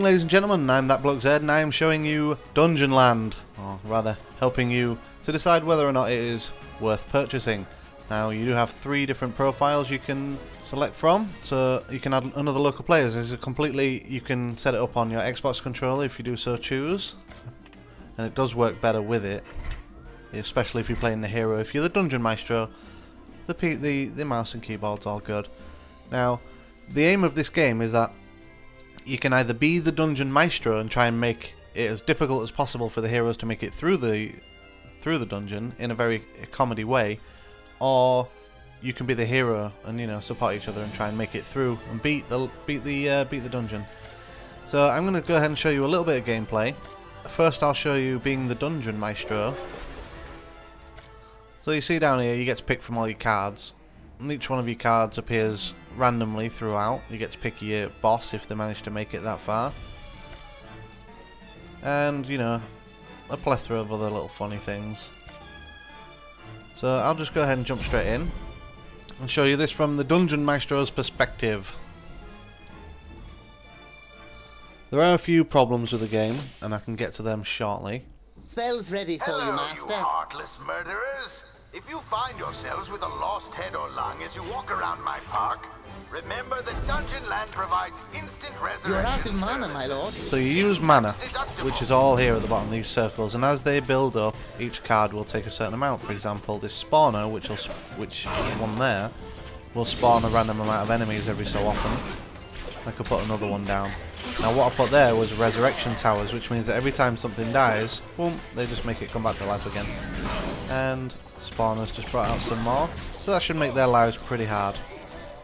Ladies and gentlemen, I'm Thatbloke Z and I am showing you Dungeonland, or rather helping you to decide whether or not it is worth purchasing. Now you do have 3 different profiles you can select from, so you can add another local player. You can set it up on your Xbox controller if you do so choose, and it does work better with it, especially if you're playing the hero. If you're the Dungeon Maestro, the mouse and keyboard's all good. Now the aim of this game is that you can either be the Dungeon Maestro and try and make it as difficult as possible for the heroes to make it through the dungeon in a very comedy way, or you can be the hero and support each other and try and make it through and beat the dungeon. So I'm going to go ahead and show you a little bit of gameplay. First I'll show you being the Dungeon Maestro. So you see down here you get to pick from all your cards, and each one of your cards appears randomly throughout. You get to pick your boss if they manage to make it that far, and a plethora of other little funny things. So I'll just go ahead and jump straight in and show you this from the Dungeon Maestro's perspective. There are a few problems with the game, and I can get to them shortly. Spell's ready for you, Master. You heartless murderers! If you find yourselves with a lost head or lung as you walk around my park, remember that Dungeonland provides instant resurrection. You're out of mana, my lord. So you use mana, which is all here at the bottom of these circles, and as they build up, each card will take a certain amount. For example, this spawner, which is one there, will spawn a random amount of enemies every so often. I could put another one down. Now what I put there was resurrection towers, which means that every time something dies, boom, they just make it come back to life again. And spawners just brought out some more, so that should make their lives pretty hard.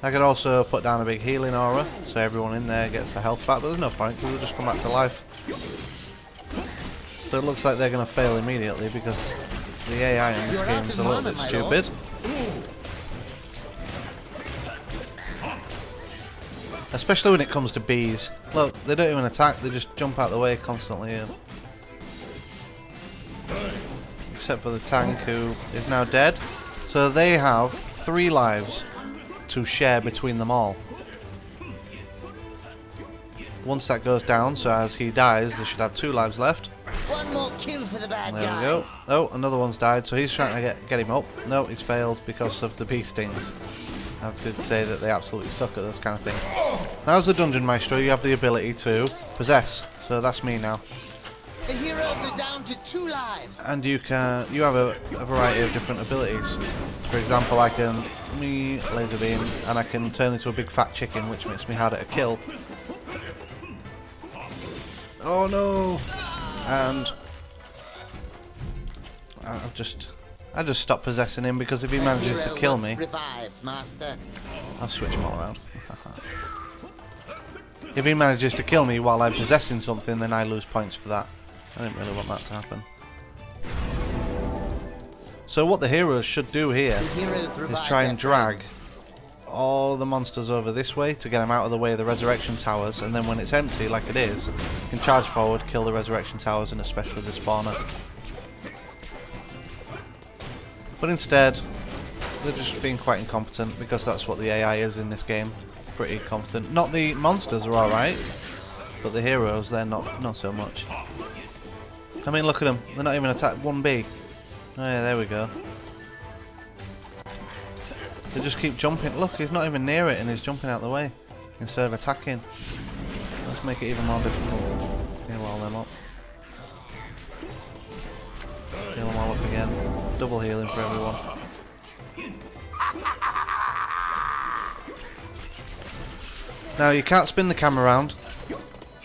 I could also put down a big healing aura, so everyone in there gets the health back, but there's no point because they'll just come back to life. So it looks like they're going to fail immediately because the AI in this game is a little bit stupid. Especially when it comes to bees. Look, they don't even attack, they just jump out the way constantly. Except for the tank, who is now dead. So they have 3 lives to share between them all. Once that goes down, so as he dies, they should have 2 lives left. One more kill for the bad guys. There we go. Oh, another one's died, so he's trying to get him up. No, he's failed because of the bee stings. I did say that they absolutely suck at this kind of thing. Now as the Dungeon Maestro, you have the ability to possess. So that's me now. The heroes are down to 2 lives. And you have a variety of different abilities. For example, I can laser beam, and I can turn into a big fat chicken, which makes me harder to kill. Oh no! And I just stopped possessing him because if he manages to kill me, Revived, Master. I'll switch him all around. If he manages to kill me while I'm possessing something, then I lose points for that. I didn't really want that to happen. So what the heroes should do here is try and drag all the monsters over this way to get them out of the way of the resurrection towers, and then when it's empty, like it is, you can charge forward, kill the resurrection towers, and especially the spawner. But instead, they're just being quite incompetent, because that's what the AI is in this game. Pretty incompetent. Not the monsters are alright, but the heroes, they're not so much. I mean, look at them. They're not even attacked 1B. Oh yeah, there we go. They just keep jumping. Look, he's not even near it and he's jumping out the way instead of attacking. Let's make it even more difficult. Heal all them up. Heal them all up again. Double healing for everyone. Now you can't spin the camera around,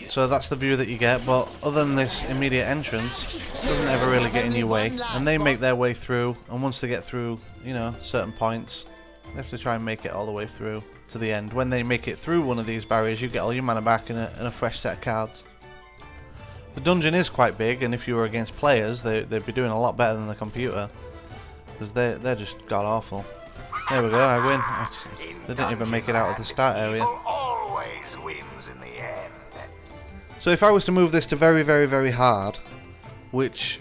so that's the view that you get, but other than this immediate entrance, it doesn't ever really get in your way, and they make their way through, and once they get through, certain points, they have to try and make it all the way through to the end. When they make it through one of these barriers, you get all your mana back and a fresh set of cards. The dungeon is quite big, and if you were against players, they'd be doing a lot better than the computer, because they're just god-awful. There we go, I win. They didn't even make it out of the start area. Wins in the end. So if I was to move this to very, very, very hard, which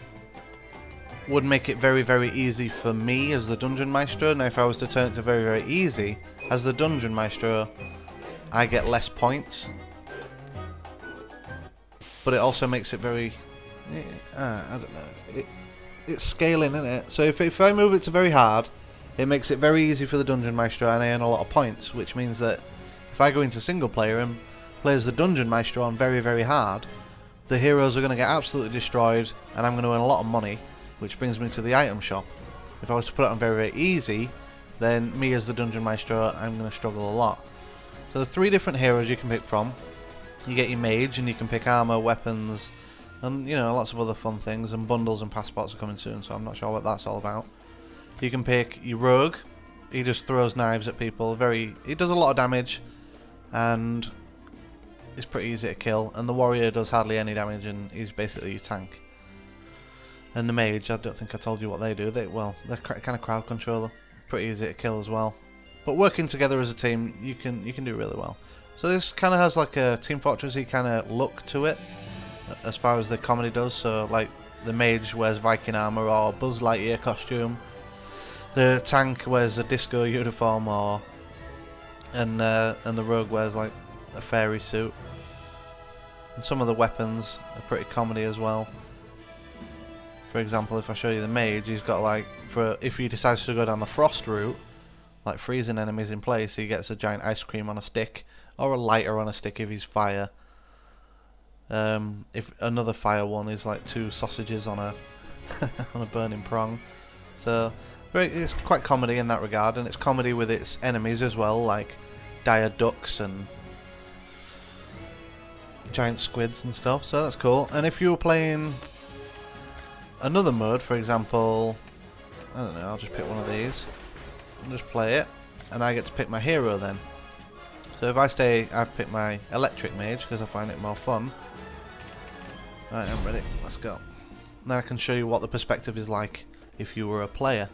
would make it very, very easy for me as the Dungeon Maestro. Now if I was to turn it to very, very easy, as the Dungeon Maestro, I get less points. but it also makes it very, I don't know, it's scaling, isn't it? So if I move it to very hard, it makes it very easy for the Dungeon Maestro, and I earn a lot of points, which means that if I go into single player and play as the Dungeon Maestro on very, very hard, the heroes are going to get absolutely destroyed, and I'm going to earn a lot of money, which brings me to the item shop. If I was to put it on very, very easy, then me as the Dungeon Maestro, I'm going to struggle a lot. So the 3 different heroes you can pick from. You get your mage, and you can pick armor, weapons, and you know, lots of other fun things, and bundles and passports are coming soon, so I'm not sure what that's all about. You can pick your rogue. He just throws knives at people. He does a lot of damage, and it's pretty easy to kill. And the warrior does hardly any damage, and he's basically your tank. And the mage, I don't think I told you what they do. They're kind of crowd controller, pretty easy to kill as well. But working together as a team, you can do really well. So this kind of has like a Team Fortressy kind of look to it, as far as the comedy does. So like the mage wears Viking armor or Buzz Lightyear costume. The tank wears a disco uniform, and the rogue wears like a fairy suit. And some of the weapons are pretty comedy as well. For example, if I show you the mage, he's got like, if he decides to go down the frost route, like freezing enemies in place, he gets a giant ice cream on a stick, or a lighter on a stick if he's fire. If another fire one is like 2 sausages on a on a burning prong. So it's quite comedy in that regard, and it's comedy with its enemies as well, like dire ducks and giant squids and stuff. So that's cool. And if you were playing another mode, for example, I don't know, I'll just pick one of these and just play it, and I get to pick my hero then. So if I've picked my electric mage because I find it more fun. Right, I'm ready, let's go. Now I can show you what the perspective is like if you were a player.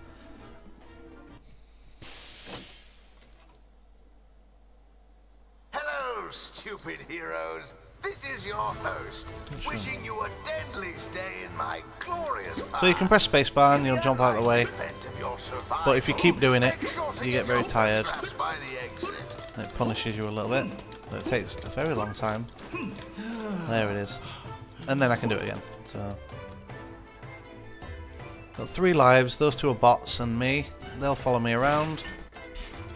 Hello, stupid heroes. This is your host, wishing you a deadly stay in my glorious park. So you can press spacebar and you'll jump out of the way. But if you keep doing it, you get very tired. And it punishes you a little bit. But it takes a very long time. There it is. And then I can do it again. So got 3 lives. Those 2 are bots and me. They'll follow me around.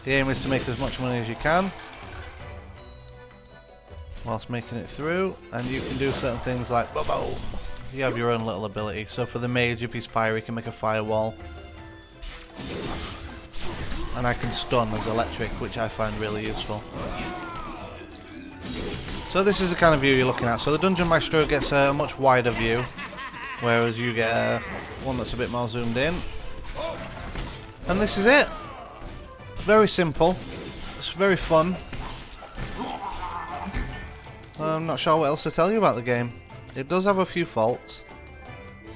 The aim is to make as much money as you can whilst making it through, and you can do certain things like boom. You have your own little ability. So for the mage, if he's fire, he can make a firewall, and I can stun as electric, which I find really useful. So this is the kind of view you're looking at. So the Dungeon Maestro gets a much wider view, whereas you get one that's a bit more zoomed in. And this is it. Very simple. It's very fun. I'm not sure what else to tell you about the game. It does have a few faults,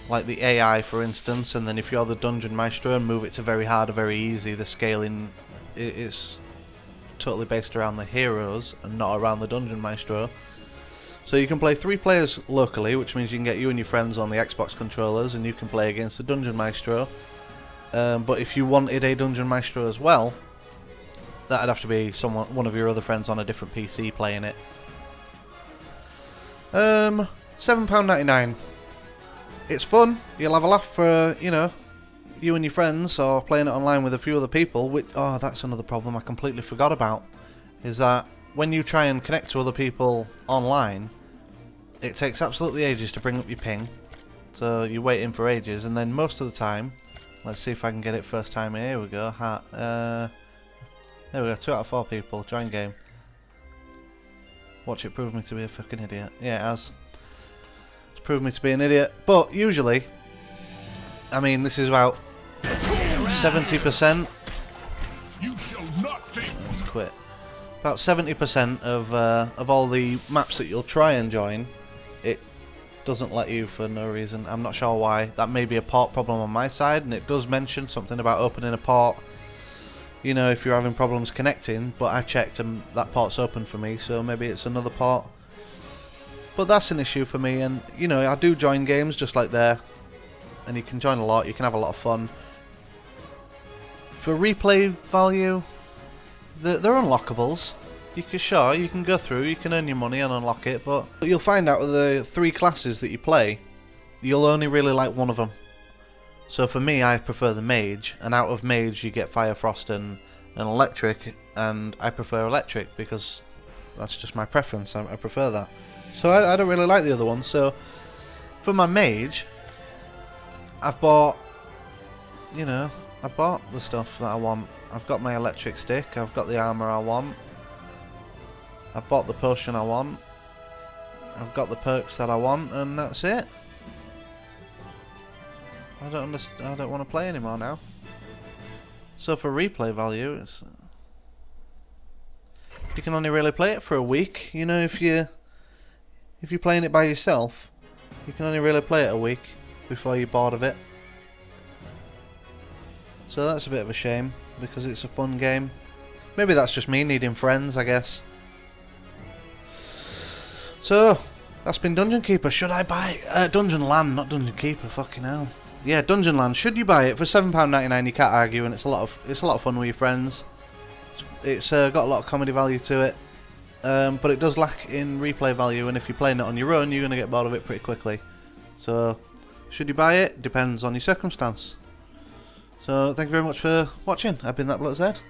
like the AI for instance, and then if you're the Dungeon Maestro and move it to very hard or very easy, the scaling is totally based around the heroes and not around the Dungeon Maestro. So you can play 3 players locally, which means you can get you and your friends on the Xbox controllers and you can play against the Dungeon Maestro. But if you wanted a Dungeon Maestro as well, that'd have to be one of your other friends on a different PC playing it. £7.99. It's fun. You'll have a laugh for, you know, you and your friends, or playing it online with a few other people. Which, oh, that's another problem I completely forgot about. Is that when you try and connect to other people online, it takes absolutely ages to bring up your ping. So you're waiting for ages, and then most of the time, let's see if I can get it first time. Here we go. There we go. 2 out of 4 people. Join game. Watch it prove me to be a fucking idiot. Yeah, it has. It's proved me to be an idiot. But usually, I mean, this is about 70%. You shall not take. Let's quit. About 70% of all the maps that you'll try and join, it doesn't let you for no reason. I'm not sure why. That may be a port problem on my side, and it does mention something about opening a port, you know, if you're having problems connecting, but I checked and that port's open for me, so maybe it's another port. But that's an issue for me, and you know, I do join games just like there, and you can join a lot, you can have a lot of fun. For replay value, they're unlockables. You can go through, you can earn your money and unlock it, but you'll find out with the 3 classes that you play, you'll only really like one of them. So for me, I prefer the mage, and out of mage you get fire, frost and electric, and I prefer electric because that's just my preference. I prefer that. So I don't really like the other one. So for my mage, I've bought, you know, I've bought the stuff that I want. I've got my electric stick, I've got the armor I want, I've bought the potion I want, I've got the perks that I want, and that's it. I don't want to play anymore now. So for replay value, you can only really play it for a week. You know, if you're playing it by yourself, you can only really play it a week before you're bored of it. So that's a bit of a shame, because it's a fun game. Maybe that's just me needing friends, I guess. So that's been Dungeon Keeper. Should I buy Dungeonland, not Dungeon Keeper? Fucking hell. Yeah, Dungeonland. Should you buy it for £7.99? You can't argue, and it's a lot of fun with your friends. It's got a lot of comedy value to it, but it does lack in replay value. And if you're playing it on your own, you're gonna get bored of it pretty quickly. So, should you buy it? Depends on your circumstance. So, thank you very much for watching. I've been Thatbloke Z.